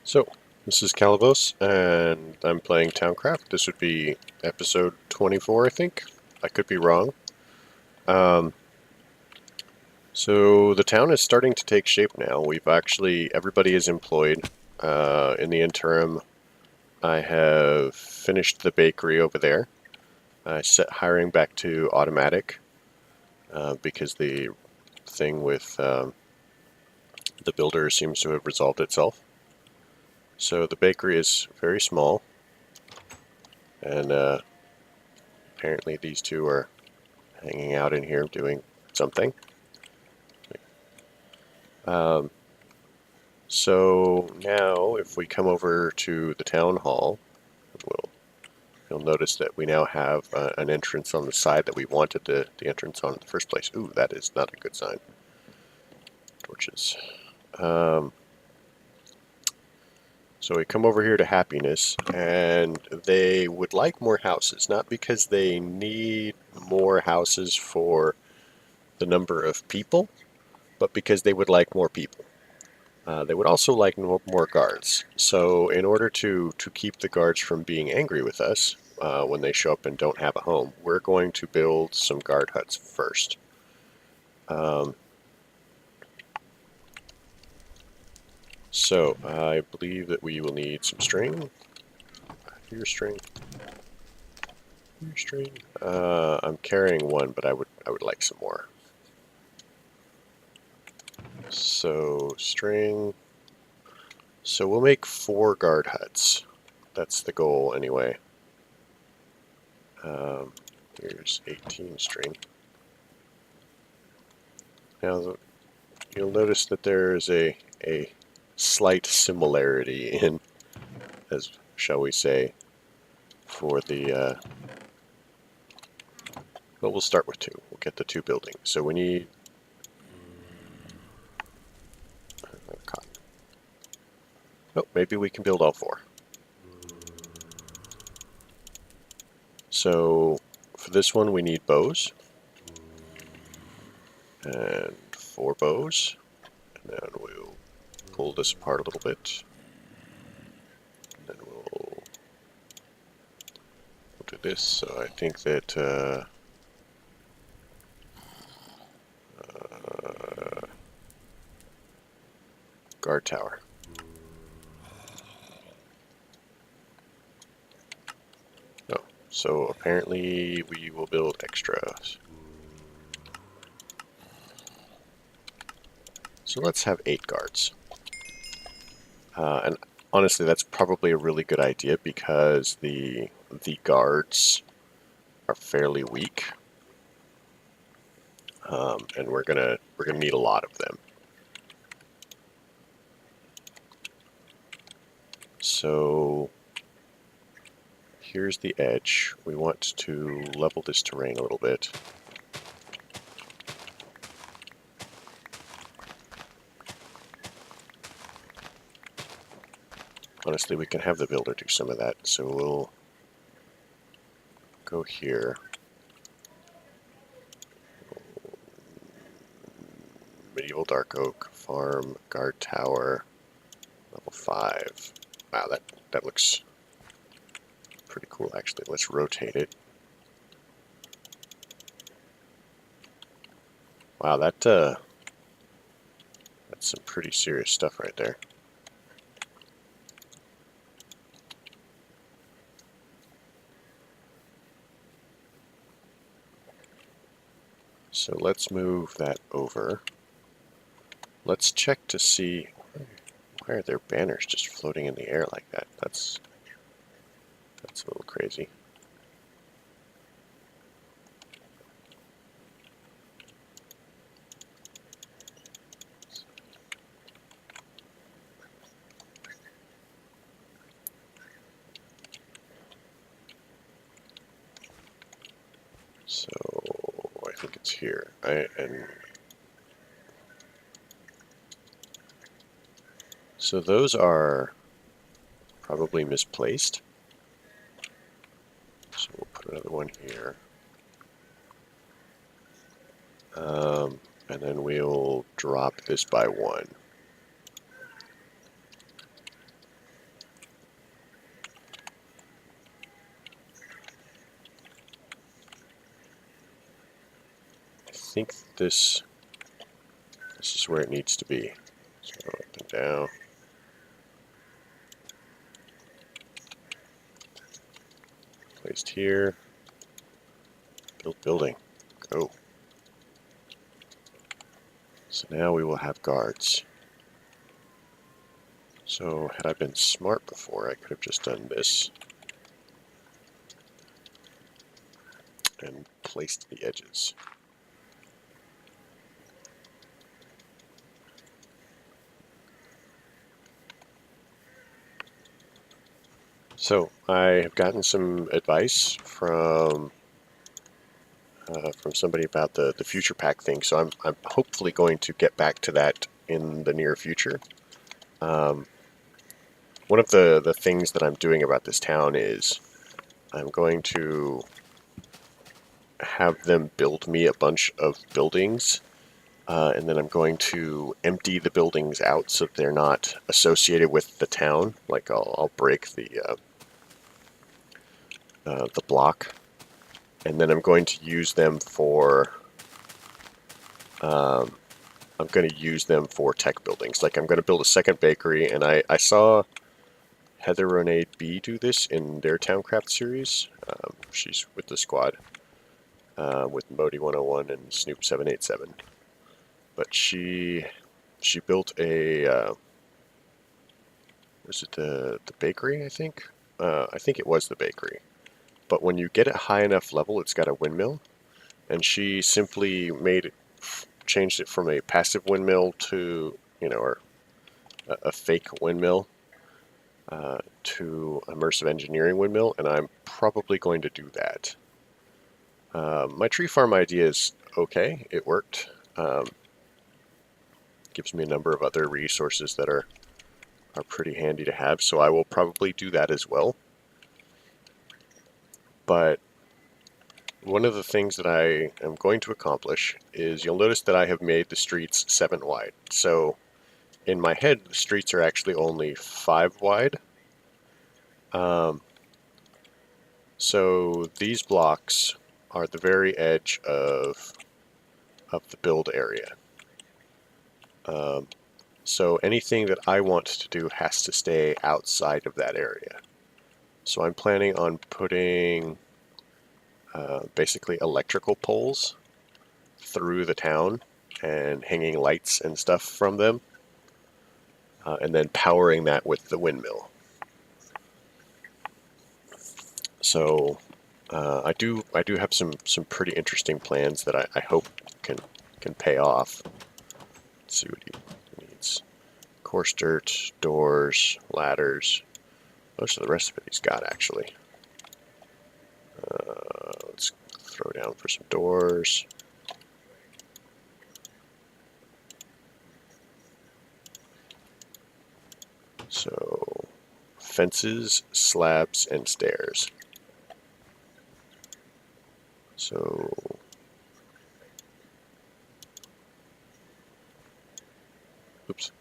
So, this is Calibos, and I'm playing Towncraft. This would be episode 24, I think. I could be wrong. Um, so, the town is starting to take shape now. Everybody is employed. In the interim, I have finished the bakery over there. I set hiring back to automatic because the thing with the builder seems to have resolved itself. So, the bakery is very small, and apparently these two are hanging out in here doing something. Um, so now, if we come over to the town hall, you'll notice that we now have an entrance on the side that we wanted the entrance on in the first place. Ooh, that is not a good sign. Torches. Um, so we come over here to happiness, and they would like more houses, not because they need more houses for the number of people, but because they would like more people. They would also like more guards. So in order to keep the guards from being angry with us when they show up and don't have a home, we're going to build some guard huts first. So I believe that we will need some string. Here's string. Here's string. I'm carrying one, but I would like some more. So string. So we'll make 4 guard huts. That's the goal anyway. Here's 18 string. Now you'll notice that there is a slight similarity in, as shall we say, for the. Well, we'll start with 2. We'll get the 2 buildings. So we need cotton. Oh, maybe we can build all 4. So for this one, we need bows and 4 bows, and then we'll pull this apart a little bit. And then we'll do this. So I think that. Guard tower. No. So apparently we will build extras. So let's have 8 guards. And honestly, that's probably a really good idea because the guards are fairly weak, and we're gonna need a lot of them. So here's the edge. We want to level this terrain a little bit. Honestly, we can have the builder do some of that. So we'll go here. Medieval dark oak, farm, guard tower, level 5. Wow, that looks pretty cool actually. Let's rotate it. Wow, that's some pretty serious stuff right there. So let's move that over. Let's check to see why are there banners just floating in the air like that. That's a little crazy. So I think it's here. So those are probably misplaced. So we'll put another one here. And then we'll drop this by 1. think this is where it needs to be. So up and down. Placed here. Build building. Go. So now we will have guards. So had I been smart before, I could have just done this and placed the edges. So I have gotten some advice from somebody about the future pack thing. So I'm hopefully going to get back to that in the near future. One of the things that I'm doing about this town is I'm going to have them build me a bunch of buildings, and then I'm going to empty the buildings out so that they're not associated with the town. Like I'll break the block, and then I'm going to use them for tech buildings. Like I'm going to build a second bakery, and I saw Heather Renee B do this in their Towncraft series. She's with the squad with Modi 101 and Snoop 787. But she built a was it the bakery? I think it was the bakery. But when you get it high enough level, it's got a windmill, and she simply changed it from a passive windmill to or a fake windmill to immersive engineering windmill, and I'm probably going to do that. My tree farm idea is okay. It worked. Gives me a number of other resources that are pretty handy to have, so I will probably do that as well. But one of the things that I am going to accomplish is you'll notice that I have made the streets 7 wide. So in my head, the streets are actually only 5 wide. So these blocks are the very edge of the build area. So anything that I want to do has to stay outside of that area. So I'm planning on putting basically electrical poles through the town and hanging lights and stuff from them, and then powering that with the windmill. So I do have some pretty interesting plans that I hope can pay off. Let's see what he needs: coarse dirt, doors, ladders. Most of the rest of it he's got, actually. Let's throw down for some doors. So fences, slabs, and stairs. So oops.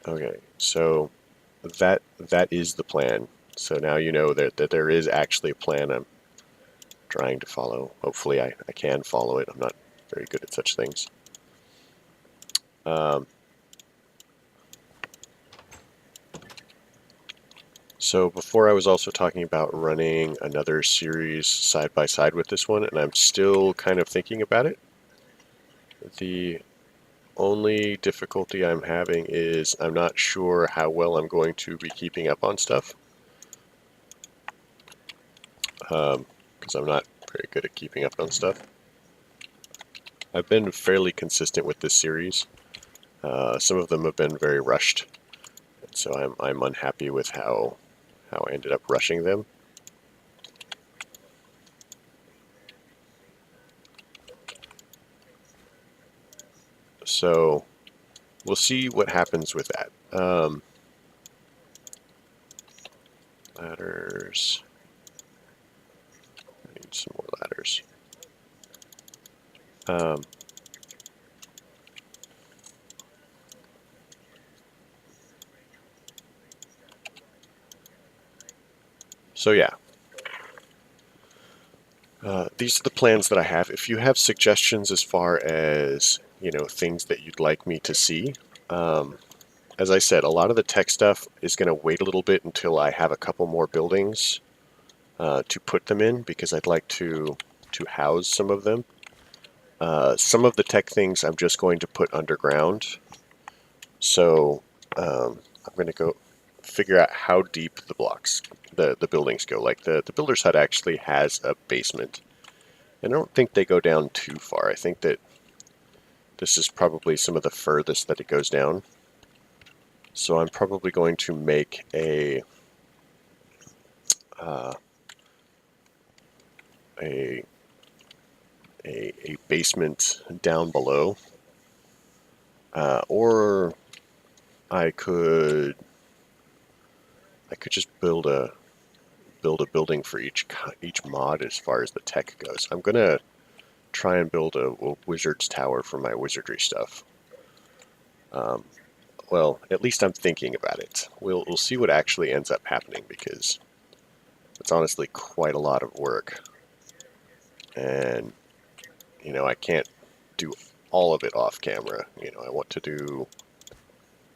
Okay, so that is the plan. So now you know that there is actually a plan I'm trying to follow. Hopefully I can follow it. I'm not very good at such things. So before I was also talking about running another series side by side with this one, and I'm still kind of thinking about it. The only difficulty I'm having is I'm not sure how well I'm going to be keeping up on stuff. Because I'm not very good at keeping up on stuff. I've been fairly consistent with this series. Some of them have been very rushed, so I'm unhappy with how I ended up rushing them. So we'll see what happens with that. Ladders. I need some more ladders. So yeah, these are the plans that I have. If you have suggestions as far as, you know, things that you'd like me to see, as I said, a lot of the tech stuff is going to wait a little bit until I have a couple more buildings to put them in, because I'd like to house some of them. Some of the tech things I'm just going to put underground. So I'm going to go figure out how deep the blocks, the buildings go. Like the builder's hut actually has a basement. And I don't think they go down too far. I think that this is probably some of the furthest that it goes down. So I'm probably going to make uh, a a basement down below, or I could just build a building for each mod as far as the tech goes. I'm gonna try and build a wizard's tower for my wizardry stuff. Well, at least I'm thinking about it. We'll see what actually ends up happening, because it's honestly quite a lot of work, and you know, I can't do all of it off camera. You know, I want to do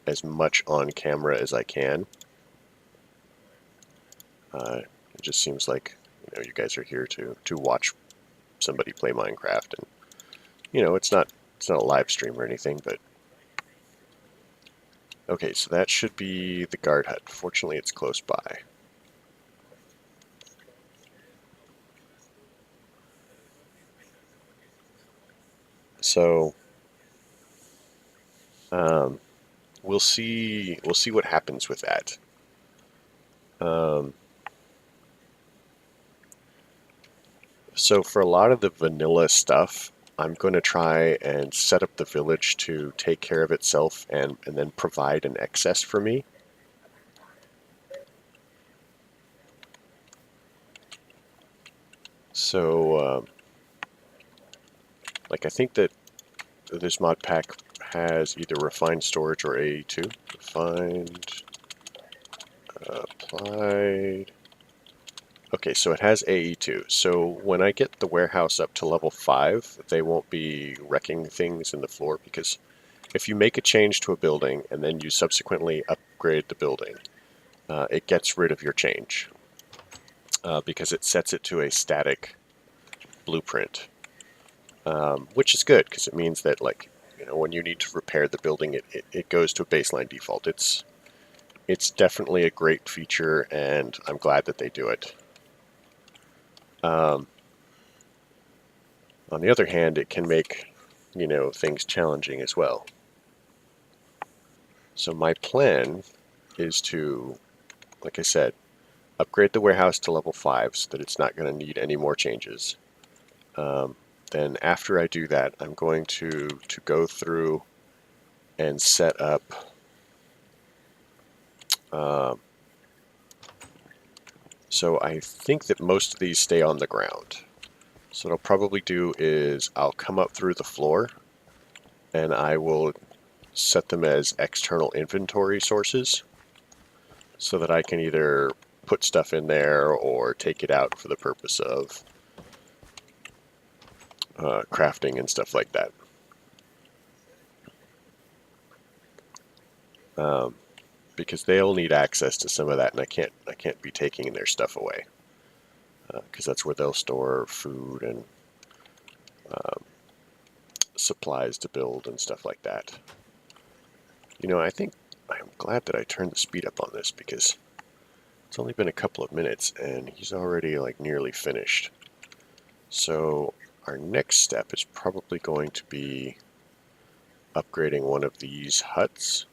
as much on camera as I can. It just seems like, you know, you guys are here to watch somebody play Minecraft, and you know, it's not a live stream or anything, but okay, so that should be the guard hut. Fortunately, it's close by. So we'll see what happens with that. So for a lot of the vanilla stuff, I'm going to try and set up the village to take care of itself, and then provide an excess for me. So, like, I think that this mod pack has either refined storage or AE2. Refined, applied. Okay, so it has AE2. So when I get the warehouse up to level 5, they won't be wrecking things in the floor, because if you make a change to a building and then you subsequently upgrade the building, it gets rid of your change, because it sets it to a static blueprint, which is good, because it means that, like, you know, when you need to repair the building, it goes to a baseline default. It's definitely a great feature, and I'm glad that they do it. On the other hand, it can make, you know, things challenging as well. So my plan is to, like I said, upgrade the warehouse to level 5 so that it's not going to need any more changes. Then after I do that, I'm going to go through and set up so I think that most of these stay on the ground. So what I'll probably do is I'll come up through the floor, and I will set them as external inventory sources, so that I can either put stuff in there or take it out for the purpose of crafting and stuff like that. Because they'll need access to some of that, and I can't be taking their stuff away, because that's where they'll store food and supplies to build and stuff like that. You know, I think I'm glad that I turned the speed up on this, because it's only been a couple of minutes and he's already like nearly finished. So our next step is probably going to be upgrading one of these huts.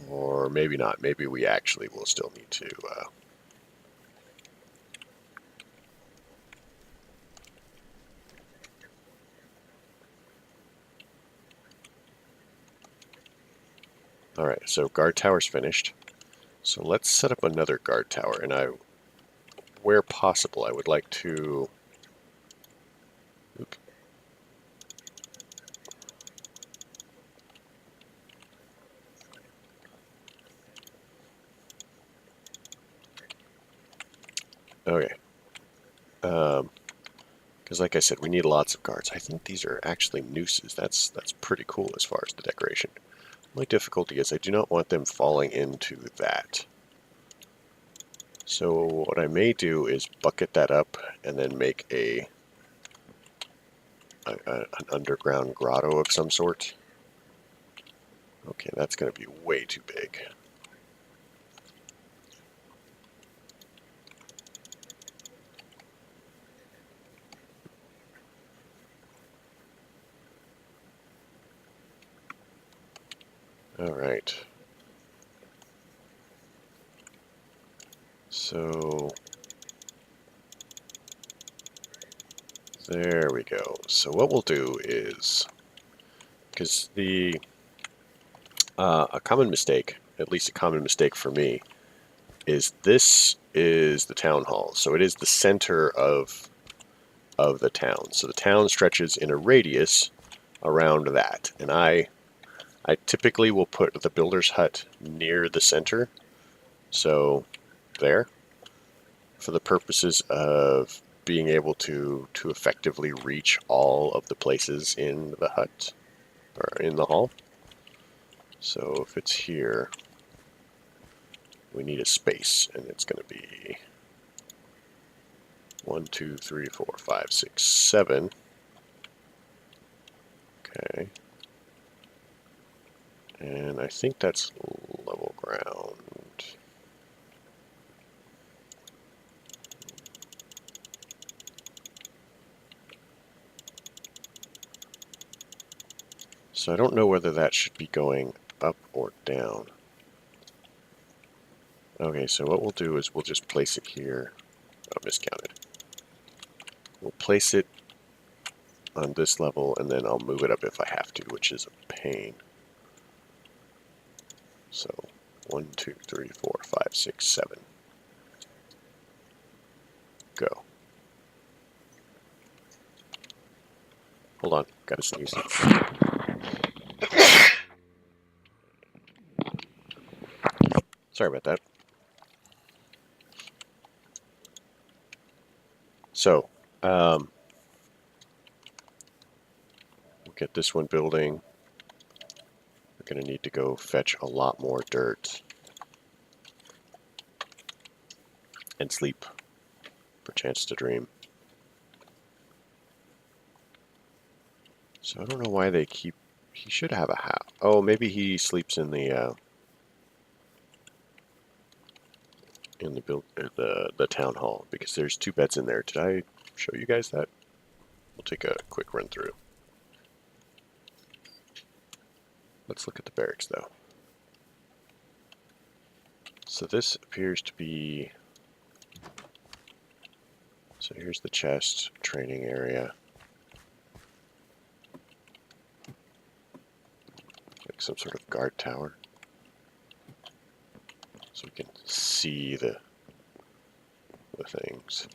Or maybe not. Maybe we actually will still need to Alright, so guard tower's finished. So let's set up another guard tower, and where possible, I would like to... Oop. Okay. Because like I said, we need lots of guards. I think these are actually nooses. That's pretty cool as far as the decoration. My difficulty is I do not want them falling into that. So what I may do is bucket that up and then make an underground grotto of some sort. Okay, that's going to be way too big. All right. So there we go. So what we'll do is, because a common mistake, at least a common mistake for me, is this is the town hall. So it is the center of the town. So the town stretches in a radius around that, and I typically will put the builder's hut near the center. So there, for the purposes of being able to effectively reach all of the places in the hut or in the hall. So if it's here, we need a space, and it's going to be 1, 2, 3, 4, 5, 6, 7. Okay. And I think that's level ground. So I don't know whether that should be going up or down. Okay, so what we'll do is we'll just place it here. Oh, miscounted. We'll place it on this level, and then I'll move it up if I have to, which is a pain. So 1, 2, 3, 4, 5, 6, 7. Go. Hold on, gotta sneeze. Sorry about that. So, we'll get this one building. We're going to need to go fetch a lot more dirt and sleep, perchance to dream. So I don't know why they keep... He should have a house. Oh, maybe he sleeps in the town hall, because there's 2 beds in there. Did I show you guys that? We'll take a quick run through. Let's look at the barracks, though. So this appears to be... So here's the chest, training area. Like some sort of guard tower. So we can see the things.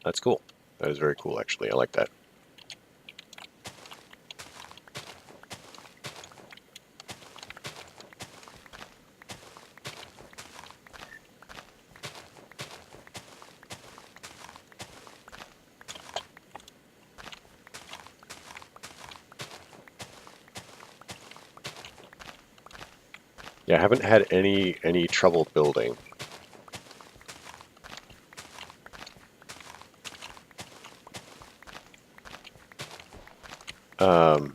That's cool. That is very cool, actually. I like that. Yeah, I haven't had any trouble building. Oh,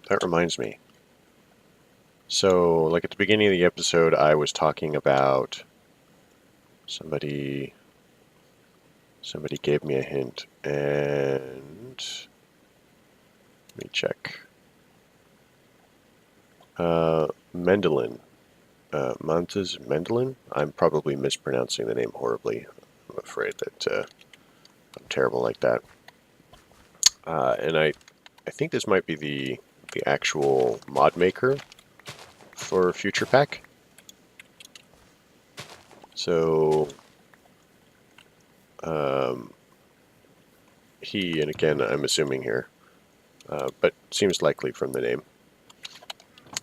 that reminds me. So, like at the beginning of the episode, I was talking about somebody gave me a hint, and let me check. Mendelin. Montes Mendelin? I'm probably mispronouncing the name horribly. I'm afraid that I'm terrible like that. And I think this might be the actual mod maker for Future Pack. So he, and again I'm assuming here, but seems likely from the name.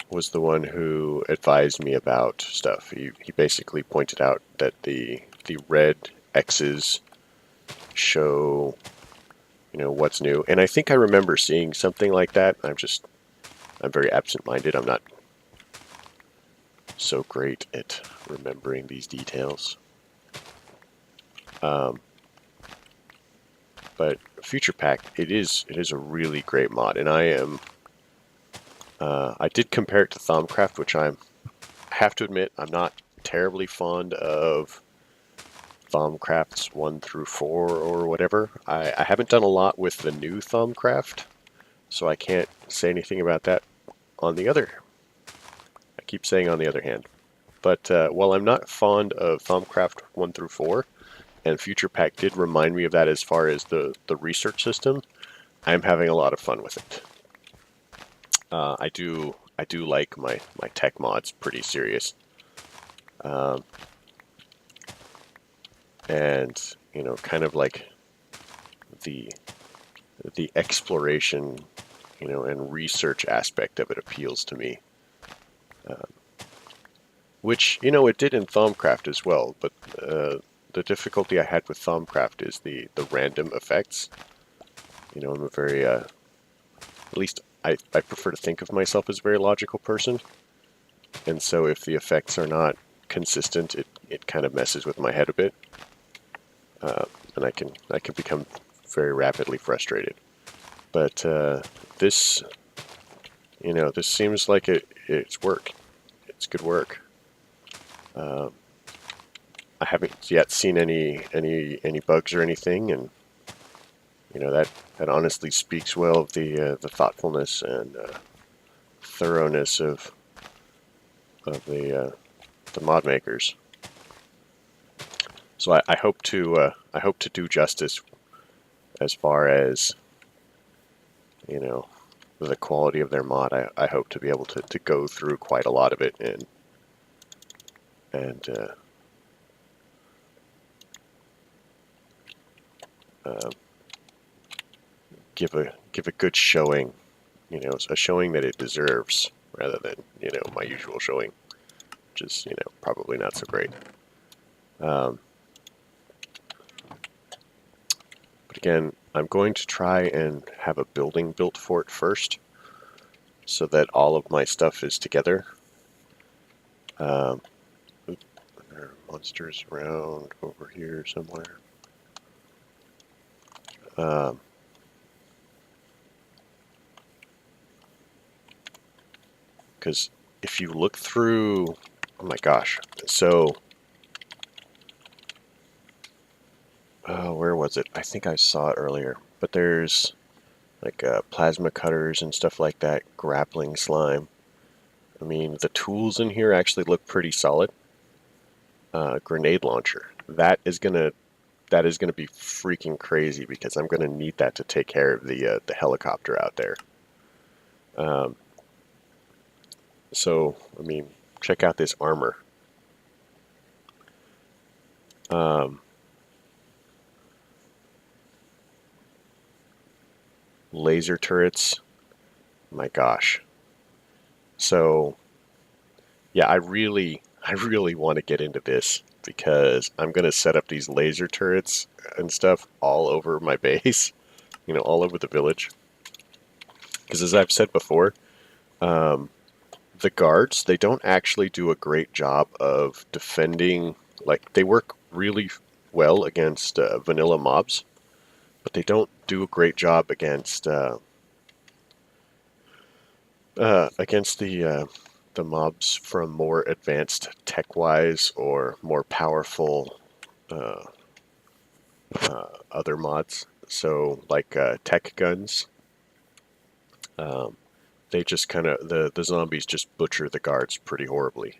was the one who advised me about stuff. He basically pointed out that the red X's show, what's new. And I think I remember seeing something like that. I'm very absent-minded. I'm not so great at remembering these details. But Future Pack, it is a really great mod, and I did compare it to Towncraft, which I have to admit I'm not terribly fond of Towncrafts 1 through 4 or whatever. I haven't done a lot with the new Towncraft, so I can't say anything about that. I keep saying on the other hand. But while I'm not fond of Towncraft 1 through 4, and Future Pack did remind me of that as far as the research system, I'm having a lot of fun with it. I do like my tech mods pretty serious. And kind of like the exploration, and research aspect of it appeals to me. Which, it did in Thaumcraft as well, but the difficulty I had with Thaumcraft is the random effects. I'm a very, at least I prefer to think of myself as a very logical person. And so if the effects are not consistent, it kind of messes with my head a bit. And I can become very rapidly frustrated. But this, this seems like it's work. It's good work. I haven't yet seen any bugs or anything, and that honestly speaks well of the thoughtfulness and thoroughness of the mod makers. So I hope to do justice as far as the quality of their mod. I hope to be able to go through quite a lot of it and give a good showing, a showing that it deserves, rather than my usual showing, which is probably not so great. But again, I'm going to try and have a building built for it first, so that all of my stuff is together. There are monsters around over here somewhere. Because if you look through, oh my gosh, so where was it? I think I saw it earlier, but there's like plasma cutters and stuff like that, grappling slime. I mean, the tools in here actually look pretty solid. Grenade launcher. That is gonna be freaking crazy, because I'm gonna need that to take care of the helicopter out there. So I mean, check out this armor. Laser turrets. My gosh. So yeah, I really want to get into this, because I'm going to set up these laser turrets and stuff all over my base, all over the village. Because as I've said before, the guards, they don't actually do a great job of defending. Like, they work really well against vanilla mobs, but they don't do a great job against the mobs from more advanced tech-wise or more powerful other mods. So like tech guns, they just kind of, the zombies just butcher the guards pretty horribly,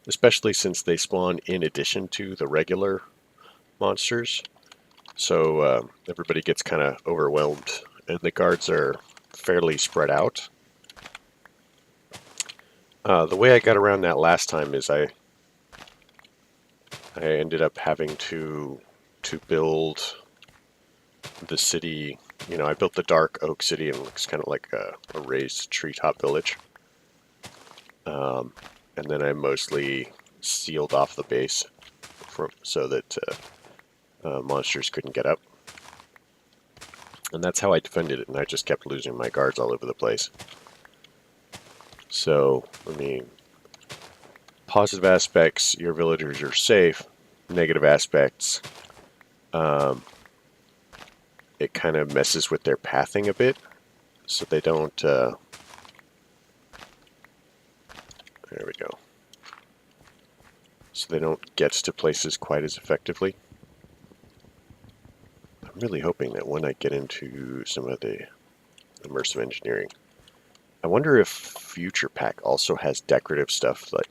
especially since they spawn in addition to the regular monsters. So everybody gets kind of overwhelmed, and the guards are fairly spread out. The way I got around that last time is I ended up having to build the city. I built the dark oak city, and it looks kind of like a raised treetop village. and then I mostly sealed off the base so that monsters couldn't get up. And that's how I defended it, and I just kept losing my guards all over the place. So, I mean, positive aspects, your villagers are safe. Negative aspects, it kind of messes with their pathing a bit, so they don't, there we go. So they don't get to places quite as effectively. I'm really hoping that when I get into some of the immersive engineering, I wonder if Future Pack also has decorative stuff like,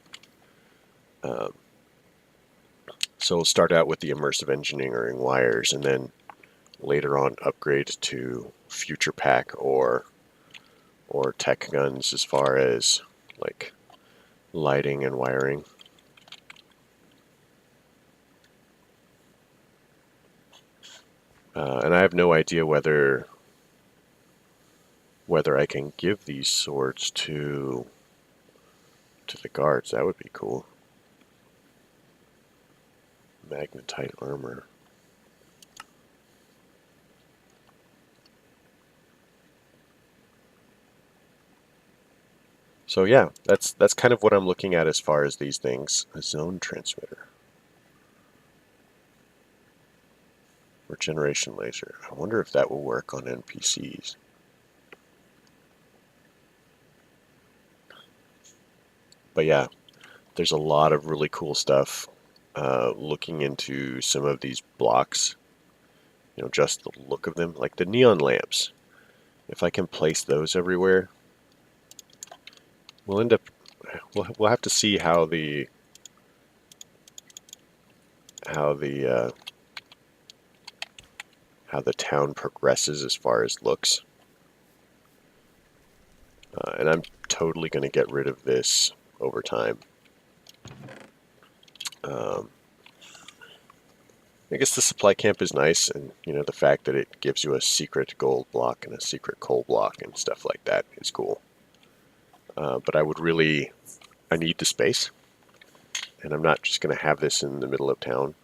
so we'll start out with the immersive engineering wires and then later on upgrade to Future Pack or tech guns as far as like lighting and wiring. And I have no idea whether I can give these swords to the guards. That would be cool. Magnetite armor. So yeah, that's kind of what I'm looking at as far as these things. A zone transmitter. Regeneration laser. I wonder if that will work on NPCs. But yeah, there's a lot of really cool stuff. Looking into some of these blocks, you know, just the look of them, like the neon lamps. If I can place those everywhere, we'll end up. We'll have to see how the town progresses as far as looks. And I'm totally going to get rid of this over time. I guess the supply camp is nice, and you know the fact that it gives you a secret gold block and a secret coal block and stuff like that is cool. But I need the space, and I'm not just going to have this in the middle of town.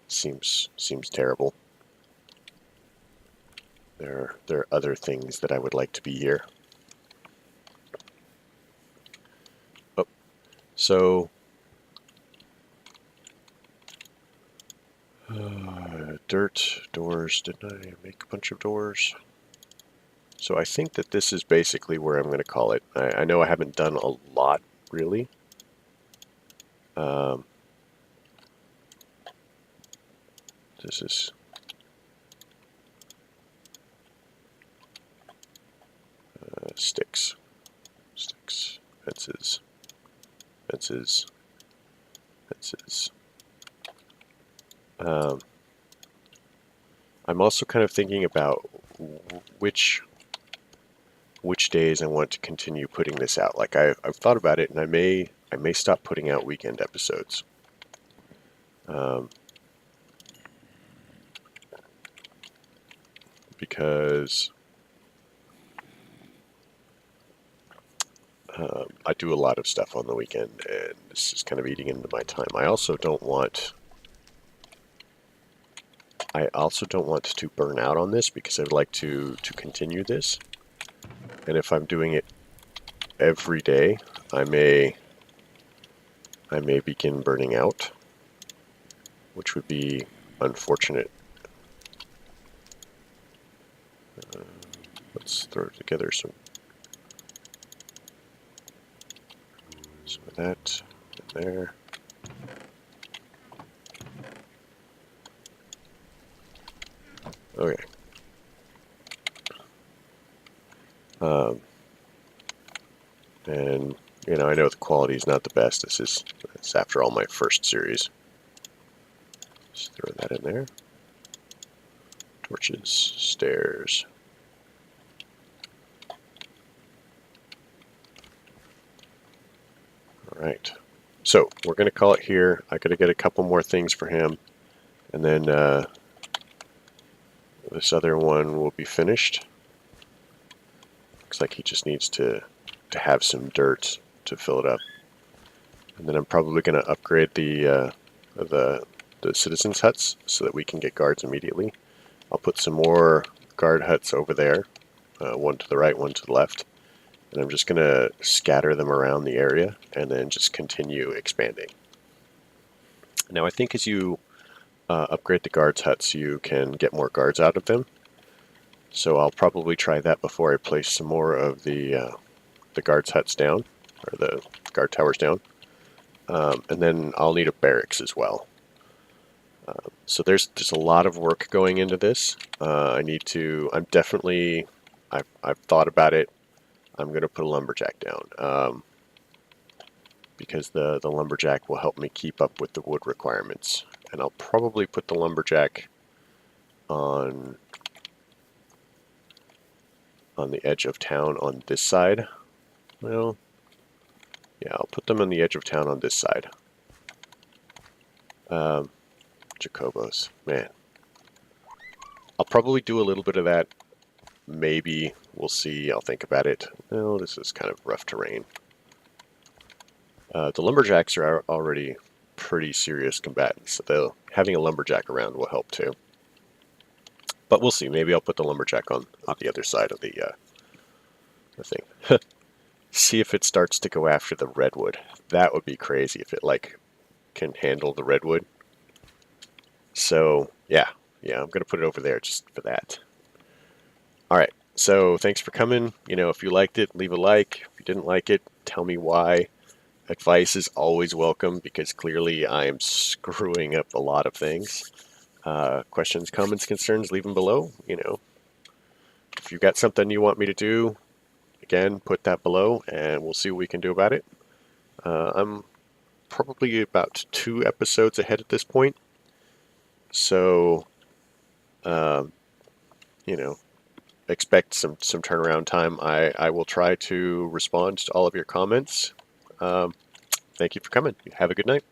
Seems terrible. There are other things that I would like to be here. Oh, so dirt doors. Didn't I make a bunch of doors? So I think that this is basically where I'm going to call it. I know I haven't done a lot really. This is sticks, fences, fences. I'm also kind of thinking about which days I want to continue putting this out. Like I've thought about it, and I may stop putting out weekend episodes. Because I do a lot of stuff on the weekend, and this is kind of eating into my time. I also don't want to burn out on this because I'd like to continue this. And if I'm doing it every day, I may begin burning out, which would be unfortunate. Let's throw together some of that in there. Okay. And you know, I know the quality is not the best. It's after all my first series. Just throw that in there. Torches, stairs. All right. So we're going to call it here. I got to get a couple more things for him, and then this other one will be finished. Looks like he just needs to have some dirt to fill it up. And then I'm probably going to upgrade the citizens' huts so that we can get guards immediately. I'll put some more guard huts over there, one to the right, one to the left. And I'm just going to scatter them around the area and then just continue expanding. Now I think as you upgrade the guards' huts, you can get more guards out of them. So I'll probably try that before I place some more of the guards' huts down, or the guard towers down. And then I'll need a barracks as well. So there's a lot of work going into this. I've thought about it. I'm going to put a lumberjack down because the lumberjack will help me keep up with the wood requirements. And I'll probably put the lumberjack on the edge of town on this side. Well, yeah, I'll put them on the edge of town on this side. Jacobos, man. I'll probably do a little bit of that. Maybe. We'll see. I'll think about it. Well, this is kind of rough terrain. The lumberjacks are already pretty serious combatants, so having a lumberjack around will help too. But we'll see. Maybe I'll put the lumberjack on the other side of the thing. See if it starts to go after the redwood. That would be crazy if it can handle the redwood. So yeah, I'm gonna put it over there just for that. All right. So thanks for coming. If you liked it, leave a like. If you didn't like it, tell me why. Advice is always welcome because clearly I am screwing up a lot of things. Questions, comments, concerns, leave them below. If you've got something you want me to do, again, put that below and we'll see what we can do about it. I'm probably about 2 episodes ahead at this point. So, expect some turnaround time. I will try to respond to all of your comments. Thank you for coming. Have a good night.